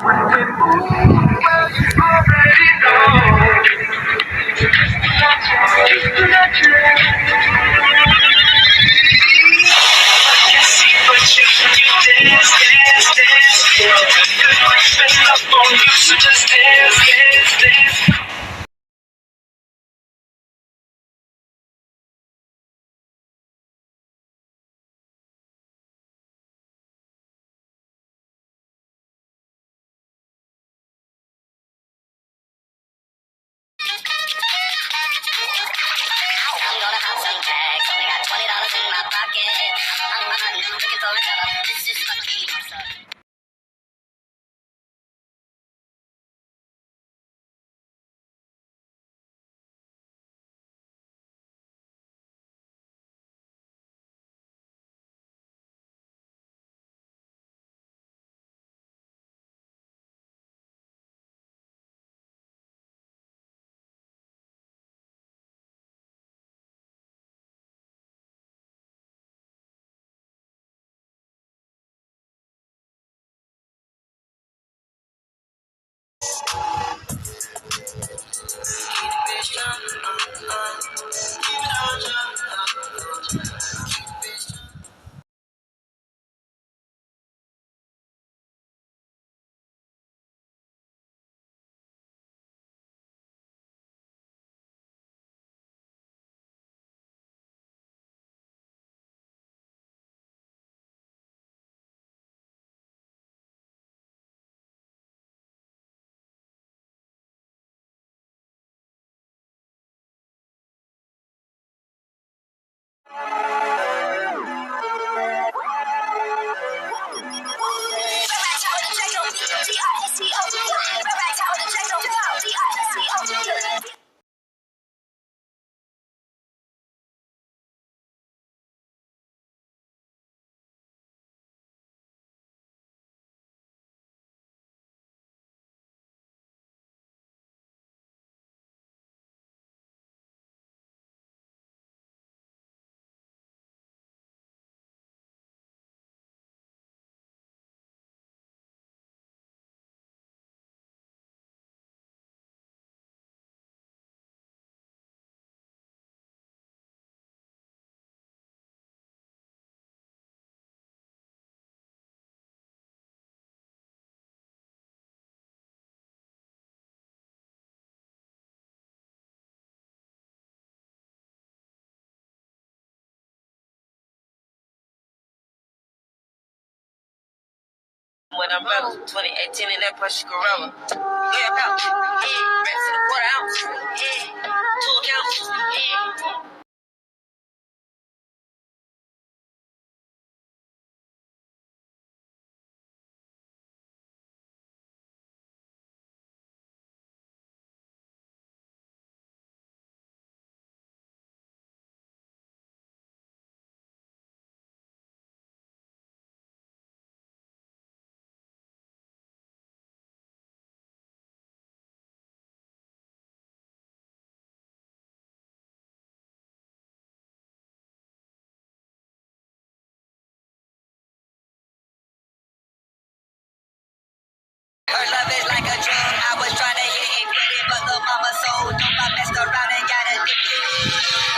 When we move, well, you already know. Just to let you see what you dance, dance, dance. Good creeping up on you, so just dance, dance, dance. I'm gonna have some tags. Only got $20 in my pocket. I'm looking for a job. This is fucking awesome. When I'm better, 2018 in that pressure gorilla. Yeah, about. Yeah, rest in a quarter ounce. Yeah, 2 accounts. Yeah. Her love is like a drug. I was trying to hit it, but the mama so dope. I messed around and got addicted.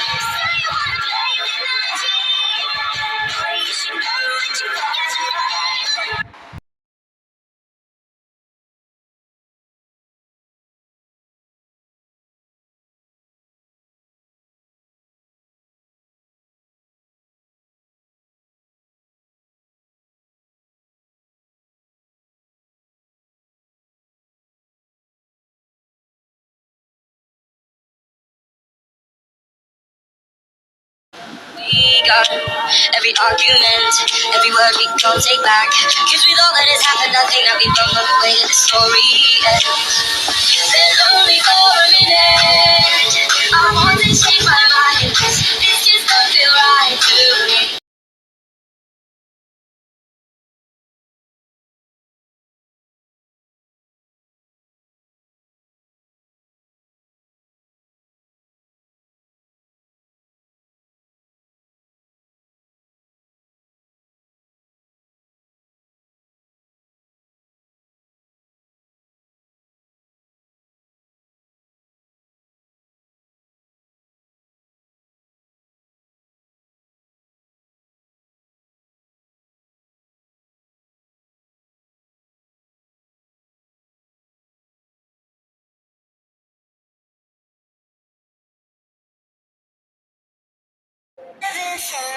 We got every argument, every word we don't take back. Cause with all that has happened, I think that we both know the way that the story ends. There's only for a minute. I want to change my mind. This just don't feel right to me.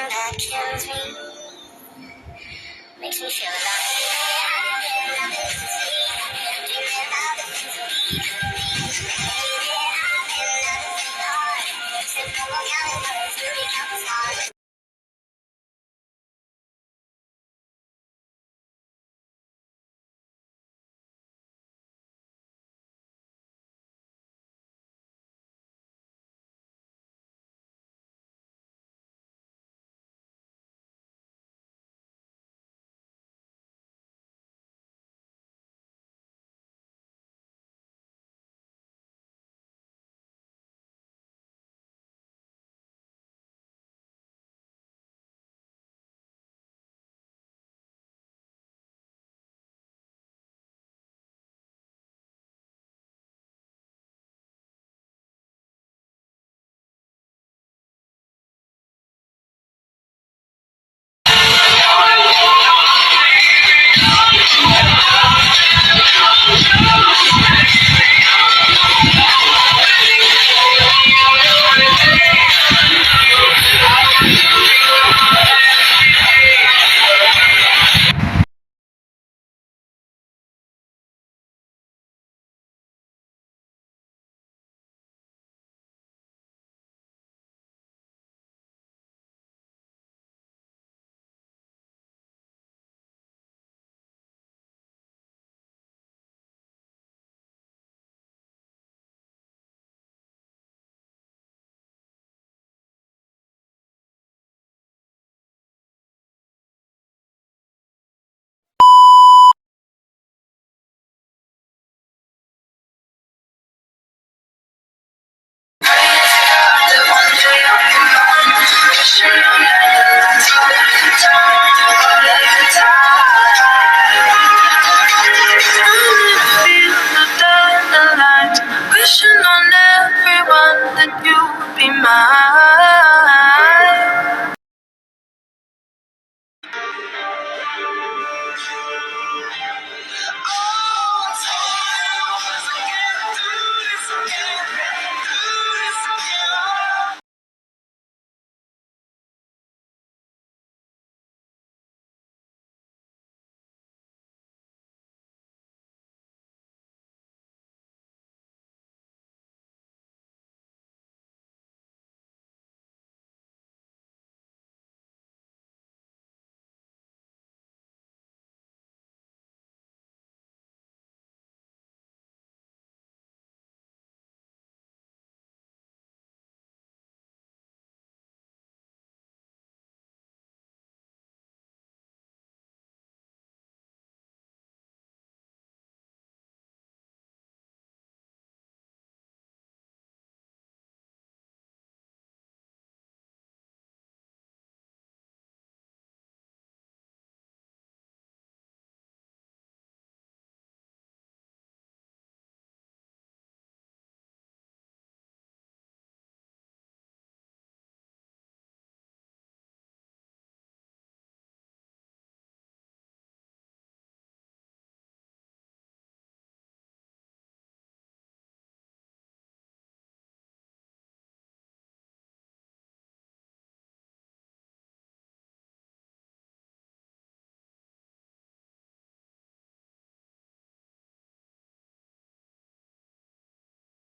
that kills me makes me feel alive.